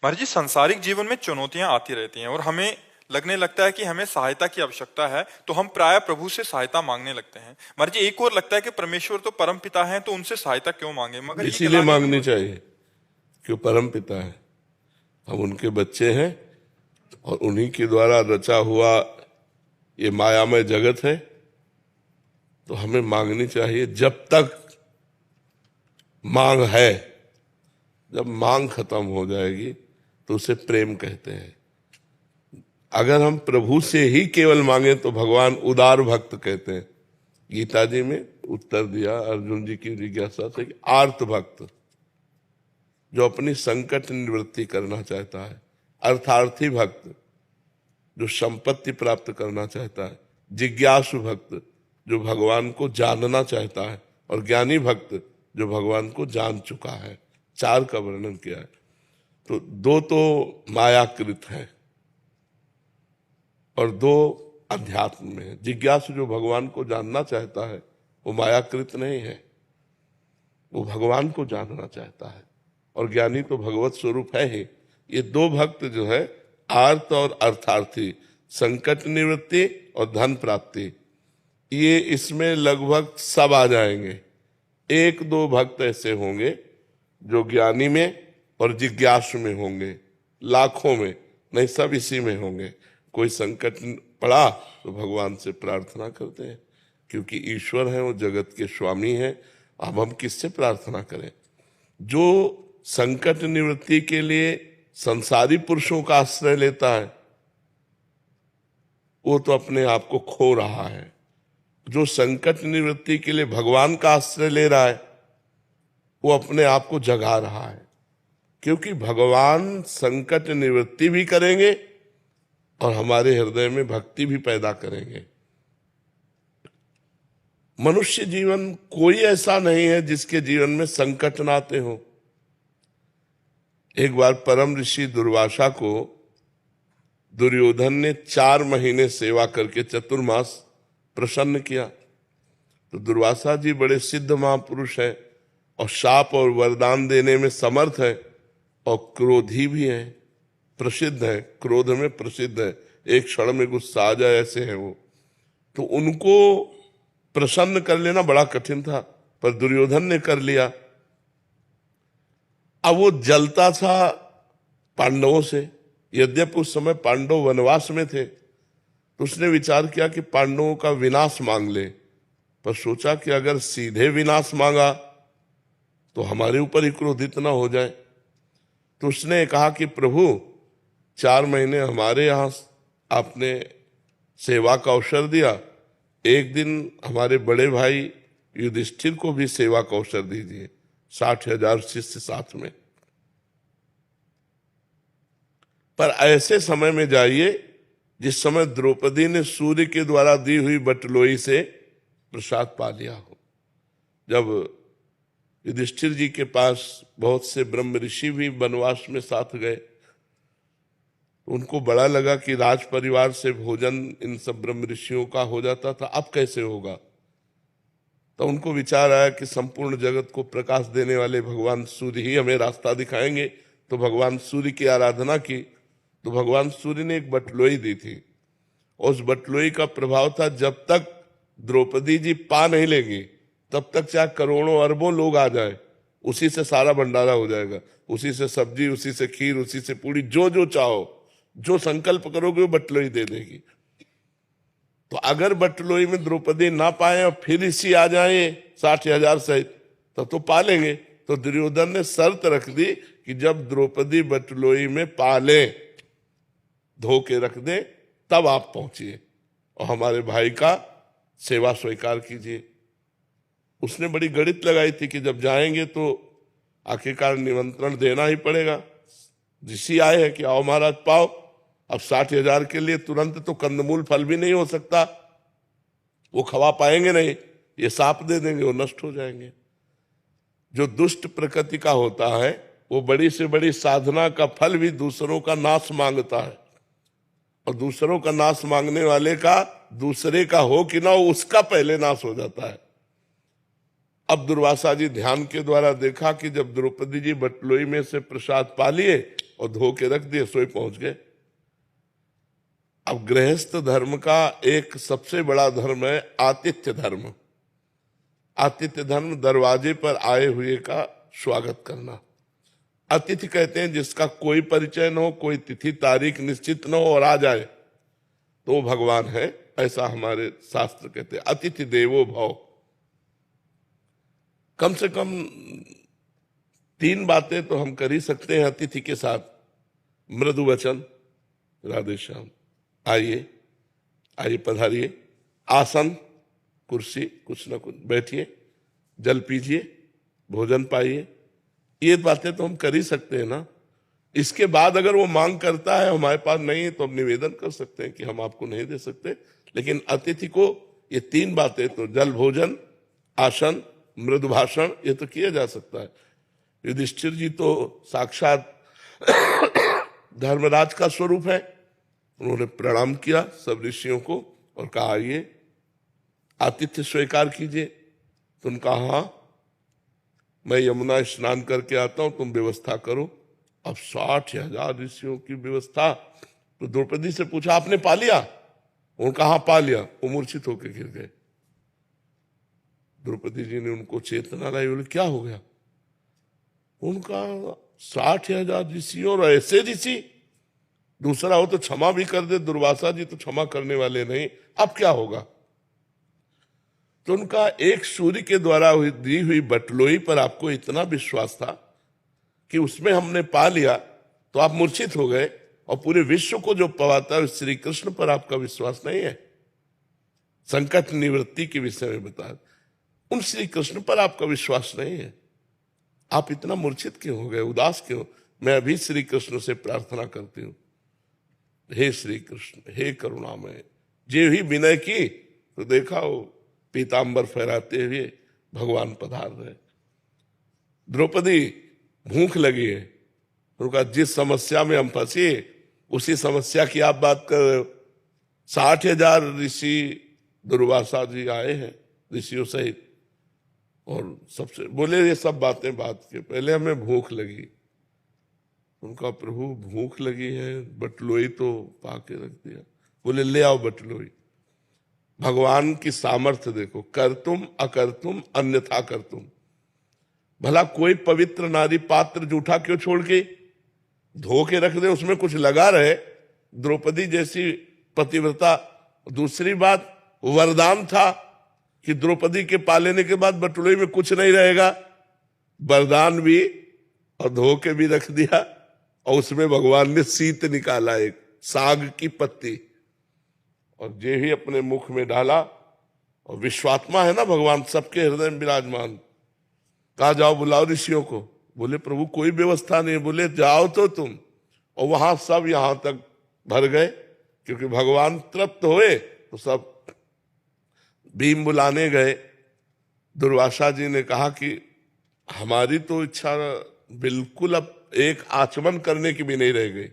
महाराज जी, सांसारिक जीवन में चुनौतियां आती रहती हैं और हमें लगने लगता है कि हमें सहायता की आवश्यकता है, तो हम प्राय प्रभु से सहायता मांगने लगते हैं। महाराज जी, एक और लगता है कि परमेश्वर तो परम पिता हैं, तो उनसे सहायता क्यों मांगे, मगर ये इसीलिए गिलानी भी मांगनी होती है। चाहिए कि वो परम पिता है, हम उनके बच्चे हैं और उन्हीं के द्वारा रचा हुआ ये मायामय जगत है। तो हमें मांगनी चाहिए जब तक मांग है। जब मांग खत्म हो जाएगी तो उसे प्रेम कहते हैं। अगर हम प्रभु से ही केवल मांगे तो भगवान उदार भक्त कहते हैं। गीता जी में उत्तर दिया अर्जुन जी की जिज्ञासा से कि आर्त भक्त, जो अपनी संकट निवृत्ति करना चाहता है। अर्थार्थी भक्त, जो संपत्ति प्राप्त करना चाहता है। जिज्ञासु भक्त, जो भगवान को जानना चाहता है। और ज्ञानी भक्त, जो भगवान को जान चुका है। चार का वर्णन किया है। तो दो तो मायाकृत है और दो अध्यात्म में है। जिज्ञासु जो भगवान को जानना चाहता है वो मायाकृत नहीं है, वो भगवान को जानना चाहता है। और ज्ञानी तो भगवत स्वरूप है ही। ये दो भक्त जो है, आर्त और अर्थार्थी, संकट निवृत्ति और धन प्राप्ति, ये इसमें लगभग सब आ जाएंगे। एक दो भक्त ऐसे होंगे जो ज्ञानी में और जिज्ञासु में होंगे, लाखों में नहीं, सब इसी में होंगे। कोई संकट पड़ा तो भगवान से प्रार्थना करते हैं, क्योंकि ईश्वर है, वो जगत के स्वामी हैं। अब हम किससे प्रार्थना करें? जो संकट निवृत्ति के लिए संसारी पुरुषों का आश्रय लेता है वो तो अपने आप को खो रहा है। जो संकट निवृत्ति के लिए भगवान का आश्रय ले रहा है वो अपने आप को जगा रहा है, क्योंकि भगवान संकट निवृत्ति भी करेंगे और हमारे हृदय में भक्ति भी पैदा करेंगे। मनुष्य जीवन कोई ऐसा नहीं है जिसके जीवन में संकट ना आते हो। एक बार परम ऋषि दुर्वासा को दुर्योधन ने 4 महीने सेवा करके चतुर्मास प्रसन्न किया। तो दुर्वासा जी बड़े सिद्ध महापुरुष है और शाप और वरदान देने में समर्थ है और क्रोधी भी है, प्रसिद्ध है, क्रोध में प्रसिद्ध है। एक क्षण में गुस्सा आ जाए ऐसे हैं वो। तो उनको प्रसन्न कर लेना बड़ा कठिन था, पर दुर्योधन ने कर लिया। अब वो जलता था पांडवों से, यद्यपि उस समय पांडव वनवास में थे। तो उसने विचार किया कि पांडवों का विनाश मांग ले, पर सोचा कि अगर सीधे विनाश मांगा तो हमारे ऊपर ही क्रोधित ना हो जाए। तो उसने कहा कि प्रभु, 4 महीने हमारे यहाँ आपने सेवा का अवसर दिया, एक दिन हमारे बड़े भाई युधिष्ठिर को भी सेवा का अवसर दीजिए, 60,000 शिष्य साथ में। पर ऐसे समय में जाइए जिस समय द्रौपदी ने सूर्य के द्वारा दी हुई बटलोई से प्रसाद पा लिया हो। जब युधिष्ठिर जी के पास बहुत से ब्रह्म ऋषि भी वनवास में साथ गए, उनको बड़ा लगा कि राज परिवार से भोजन इन सब ब्रह्म ऋषियों का हो जाता था, अब कैसे होगा। तो उनको विचार आया कि संपूर्ण जगत को प्रकाश देने वाले भगवान सूर्य ही हमें रास्ता दिखाएंगे। तो भगवान सूर्य की आराधना की। तो भगवान सूर्य ने एक बटलोई दी थी। उस बटलोई का प्रभाव था, जब तक द्रौपदी जी पा नहीं लेंगी तब तक चाहे करोड़ों अरबों लोग आ जाए, उसी से सारा भंडारा हो जाएगा। उसी से सब्जी, उसी से खीर, उसी से पूरी, जो जो चाहो, जो संकल्प करोगे वो बटलोई दे देगी। तो अगर बटलोई में द्रौपदी ना पाए और फिर इसी आ जाए 60,000 सहित, तब तो पा लेंगे। तो दुर्योधन ने शर्त रख दी कि जब द्रौपदी बटलोई में पा ले, धो के रख दे, तब आप पहुंचिए और हमारे भाई का सेवा स्वीकार कीजिए। उसने बड़ी गणित लगाई थी कि जब जाएंगे तो आखिरकार निमंत्रण देना ही पड़ेगा। ऋषि आए हैं कि आओ महाराज पाओ। अब 60,000 के लिए तुरंत तो कंदमूल फल भी नहीं हो सकता, वो खवा पाएंगे नहीं, ये साप दे देंगे, वो नष्ट हो जाएंगे। जो दुष्ट प्रकृति का होता है वो बड़ी से बड़ी साधना का फल भी दूसरों का नाश मांगता है, और दूसरों का नाश मांगने वाले का दूसरे का हो कि ना हो, उसका पहले नाश हो जाता है। अब दुर्वासा जी ध्यान के द्वारा देखा कि जब द्रौपदी जी बटलोई में से प्रसाद पा लिए और धो के रख दिए, सोई पहुंच गए। अब गृहस्थ धर्म का एक सबसे बड़ा धर्म है आतिथ्य धर्म। आतिथ्य धर्म दरवाजे पर आए हुए का स्वागत करना। अतिथि कहते हैं जिसका कोई परिचय न हो, कोई तिथि तारीख निश्चित न हो और आ जाए तो वो भगवान है, ऐसा हमारे शास्त्र कहते हैं। अतिथि देवो भव। कम से कम 3 बातें तो हम कर ही सकते हैं अतिथि के साथ। मृदु वचन, राधे श्याम, आइए आइए पधारिए, आसन कुर्सी कुछ ना कुछ, बैठिए, जल पीजिए, भोजन पाइए, ये बातें तो हम कर ही सकते हैं ना। इसके बाद अगर वो मांग करता है हमारे पास नहीं है तो हम निवेदन कर सकते हैं कि हम आपको नहीं दे सकते, लेकिन अतिथि को ये 3 बातें तो जल, भोजन, आसन, मृदु भाषण, ये तो किया जा सकता है। युधिष्ठिर जी तो साक्षात धर्मराज का स्वरूप है। उन्होंने प्रणाम किया सब ऋषियों को और कहा आइए आतिथ्य स्वीकार कीजिए। तो उन्होंने कहा हाँ, मैं यमुना स्नान करके आता हूं, तुम व्यवस्था करो। अब 60,000 ऋषियों की व्यवस्था। तो द्रौपदी से पूछा आपने पा लिया? उन्होंने कहा हाँ पा लिया। वो मूर्छित होकर गिर गए। द्रौपदी जी ने उनको चेतना लाई, बोले क्या हो गया? उनका 60,000 ऋषियों और ऐसे ऋषि, दूसरा हो तो क्षमा भी कर दे, दुर्वासा जी तो क्षमा करने वाले नहीं, अब क्या होगा? तो उनका एक सूर्य के द्वारा दी हुई बटलोई पर आपको इतना विश्वास था कि उसमें हमने पा लिया तो आप मूर्छित हो गए, और पूरे विश्व को जो पवाता है श्री कृष्ण पर आपका विश्वास नहीं है। संकट निवृत्ति के विषय में बता, उन श्री कृष्ण पर आपका विश्वास नहीं है। आप इतना मूर्छित क्यों हो गए, उदास क्यों? मैं अभी श्री कृष्ण से प्रार्थना करती हूं, हे श्री कृष्ण, हे करुणामय। जे ही विनय की तो देखा वो पीतांबर फहराते हुए भगवान पधार रहे। द्रौपदी भूख लगी है, उनका जिस समस्या में हम फंसे उसी समस्या की आप बात कर रहे हो। 60,000 ऋषि दुर्वासा जी आए हैं ऋषियों सहित, और सबसे बोले ये सब बातें बात के पहले हमें भूख लगी। उनका प्रभु भूख लगी है, बटलोई तो पाके रख दिया। बोले ले आओ बटलोई। भगवान की सामर्थ्य देखो, कर तुम अकर तुम अन्यथा कर तुम। भला कोई पवित्र नारी पात्र जूठा क्यों छोड़ के धो के रख दे, उसमें कुछ लगा रहे। द्रौपदी जैसी पतिव्रता। दूसरी बात, वरदान था कि द्रौपदी के पा लेने के बाद बटुलोई में कुछ नहीं रहेगा। वरदान भी और धो के भी रख दिया, और उसमें भगवान ने शीत निकाला, एक साग की पत्ती, और जे ही अपने मुख में डाला। और विश्वात्मा है ना भगवान, सबके हृदय में विराजमान। कहा जाओ बुलाओ ऋषियों को। बोले प्रभु कोई व्यवस्था नहीं। बोले जाओ तो तुम। और वहां सब यहां तक भर गए, क्योंकि भगवान तृप्त हुए तो सब भीम बुलाने गए। दुर्वासा जी ने कहा कि हमारी तो इच्छा बिल्कुल अब एक आचमन करने की भी नहीं रह गई।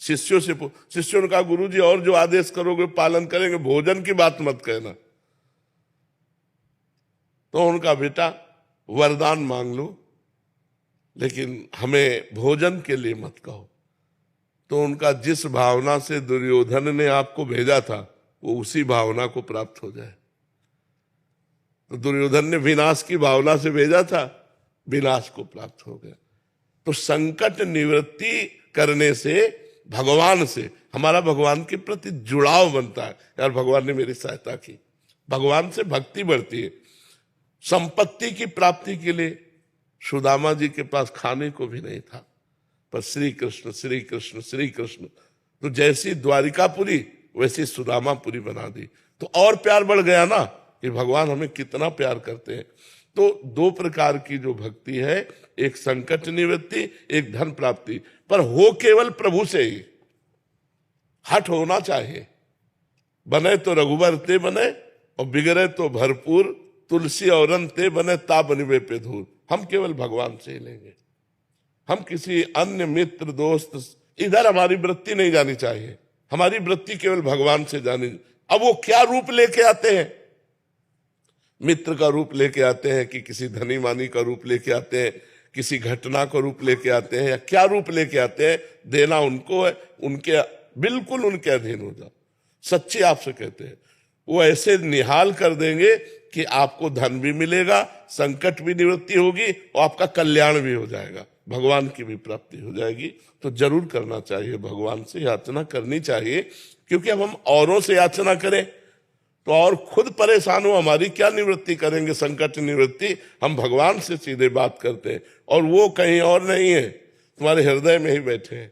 शिष्यों ने कहा गुरु जी और जो आदेश करोगे पालन करेंगे, भोजन की बात मत कहना। तो उनका बेटा वरदान मांग लो, लेकिन हमें भोजन के लिए मत कहो। तो उनका जिस भावना से दुर्योधन ने आपको भेजा था वो उसी भावना को प्राप्त हो जाए। तो दुर्योधन ने विनाश की भावना से भेजा था, विनाश को प्राप्त हो गया। तो संकट निवृत्ति करने से भगवान से हमारा भगवान के प्रति जुड़ाव बनता है। यार भगवान ने मेरी सहायता की, भगवान से भक्ति बढ़ती है। संपत्ति की प्राप्ति के लिए सुदामा जी के पास खाने को भी नहीं था, पर श्री कृष्ण श्री कृष्ण श्री कृष्ण, तो जैसी द्वारिकापुरी वैसी सुदामापुरी बना दी। तो और प्यार बढ़ गया ना कि भगवान हमें कितना प्यार करते हैं। तो 2 प्रकार की जो भक्ति है, एक संकट निवृत्ति, एक धन प्राप्ति, पर हो केवल प्रभु से ही। हट होना चाहिए। बने तो रघुवर ते बने, और बिगड़े तो भरपूर, तुलसी और ते बने ता बनिवे पे धूल। हम केवल भगवान से ही लेंगे। हम किसी अन्य मित्र दोस्त इधर हमारी वृत्ति नहीं जानी चाहिए। हमारी वृत्ति केवल भगवान से जानी। अब वो क्या रूप लेके आते हैं, मित्र का रूप लेके आते हैं कि किसी धनी मानी का रूप लेके आते हैं किसी घटना को रूप लेके आते हैं या क्या रूप लेके आते हैं, देना उनको है, उनके बिल्कुल उनके अधीन हो जाओ। सच्ची आपसे कहते हैं, वो ऐसे निहाल कर देंगे कि आपको धन भी मिलेगा, संकट भी निवृत्ति होगी और आपका कल्याण भी हो जाएगा, भगवान की भी प्राप्ति हो जाएगी। तो जरूर करना चाहिए, भगवान से याचना करनी चाहिए, क्योंकि अब हम औरों से याचना करें तो और खुद परेशान हो, हमारी क्या निवृत्ति करेंगे, संकट निवृत्ति। हम भगवान से सीधे बात करते हैं और वो कहीं और नहीं है, तुम्हारे हृदय में ही बैठे हैं।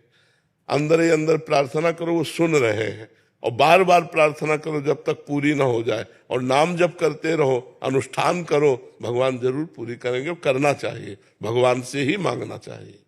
अंदर ही अंदर प्रार्थना करो, वो सुन रहे हैं। और बार बार प्रार्थना करो जब तक पूरी ना हो जाए, और नाम जप करते रहो, अनुष्ठान करो, भगवान जरूर पूरी करेंगे। करना चाहिए, भगवान से ही मांगना चाहिए।